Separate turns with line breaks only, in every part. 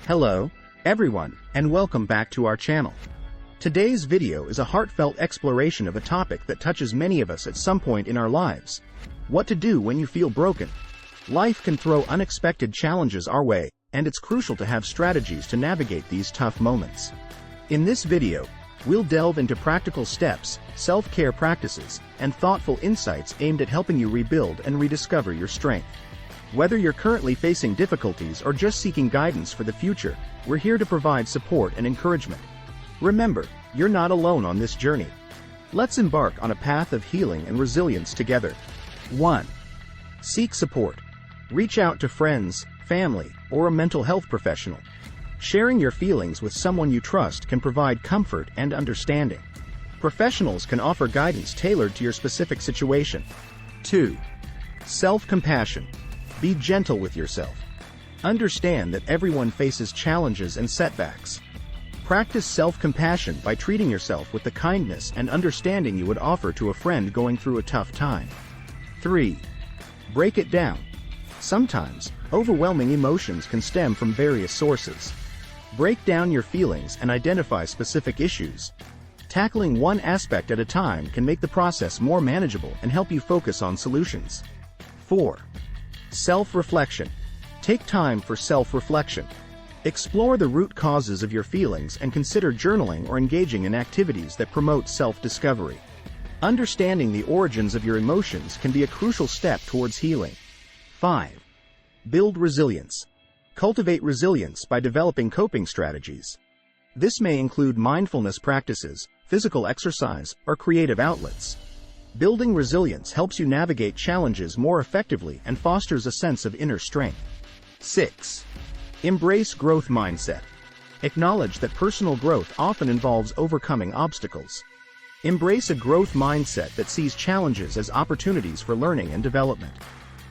Hello, everyone, and welcome back to our channel. Today's video is a heartfelt exploration of a topic that touches many of us at some point in our lives. What to do when you feel broken. Life can throw unexpected challenges our way, and it's crucial to have strategies to navigate these tough moments. In this video, we'll delve into practical steps, self-care practices, and thoughtful insights aimed at helping you rebuild and rediscover your strength. Whether you're currently facing difficulties or just seeking guidance for the future, we're here to provide support and encouragement. Remember, you're not alone on this journey. Let's embark on a path of healing and resilience together. 1. Seek support. Reach out to friends, family, or a mental health professional. Sharing your feelings with someone you trust can provide comfort and understanding. Professionals can offer guidance tailored to your specific situation. 2. Self-compassion. Be gentle with yourself. Understand that everyone faces challenges and setbacks. Practice self-compassion by treating yourself with the kindness and understanding you would offer to a friend going through a tough time. 3. Break it down. Sometimes, overwhelming emotions can stem from various sources. Break down your feelings and identify specific issues. Tackling one aspect at a time can make the process more manageable and help you focus on solutions. 4. Self-reflection. Take time for self-reflection. Explore the root causes of your feelings and consider journaling or engaging in activities that promote self-discovery. Understanding the origins of your emotions can be a crucial step towards healing. 5. Build resilience. Cultivate resilience by developing coping strategies. This may include mindfulness practices, physical exercise, or creative outlets. Building resilience helps you navigate challenges more effectively and fosters a sense of inner strength. 6. Embrace growth mindset. Acknowledge that personal growth often involves overcoming obstacles. Embrace a growth mindset that sees challenges as opportunities for learning and development.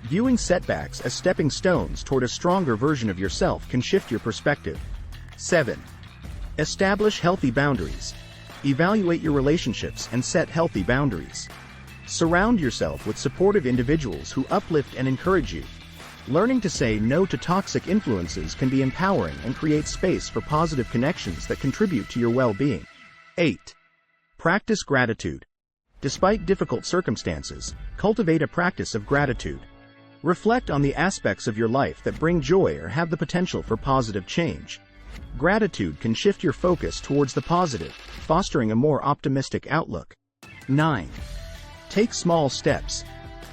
Viewing setbacks as stepping stones toward a stronger version of yourself can shift your perspective. 7. Establish healthy boundaries. Evaluate your relationships and set healthy boundaries. Surround yourself with supportive individuals who uplift and encourage you. Learning to say no to toxic influences can be empowering and create space for positive connections that contribute to your well-being. 8. Practice gratitude. Despite difficult circumstances, cultivate a practice of gratitude. Reflect on the aspects of your life that bring joy or have the potential for positive change. Gratitude can shift your focus towards the positive, fostering a more optimistic outlook. 9. Take small steps.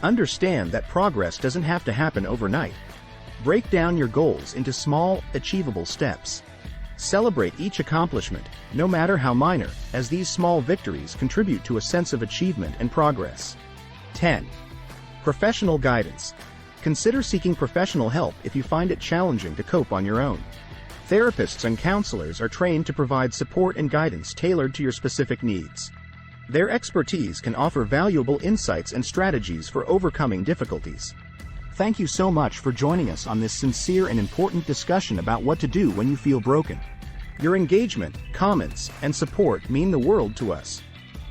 Understand that progress doesn't have to happen overnight. Break down your goals into small, achievable steps. Celebrate each accomplishment, no matter how minor, as these small victories contribute to a sense of achievement and progress. 10. Professional guidance. Consider seeking professional help if you find it challenging to cope on your own. Therapists and counselors are trained to provide support and guidance tailored to your specific needs. Their expertise can offer valuable insights and strategies for overcoming difficulties. Thank you so much for joining us on this sincere and important discussion about what to do when you feel broken. Your engagement, comments, and support mean the world to us.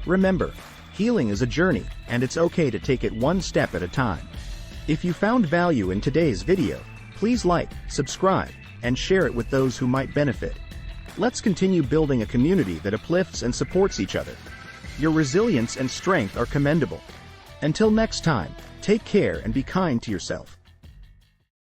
Remember, healing is a journey, and it's okay to take it one step at a time. If you found value in today's video, please like, subscribe, and share it with those who might benefit. Let's continue building a community that uplifts and supports each other. Your resilience and strength are commendable. Until next time, take care and be kind to yourself.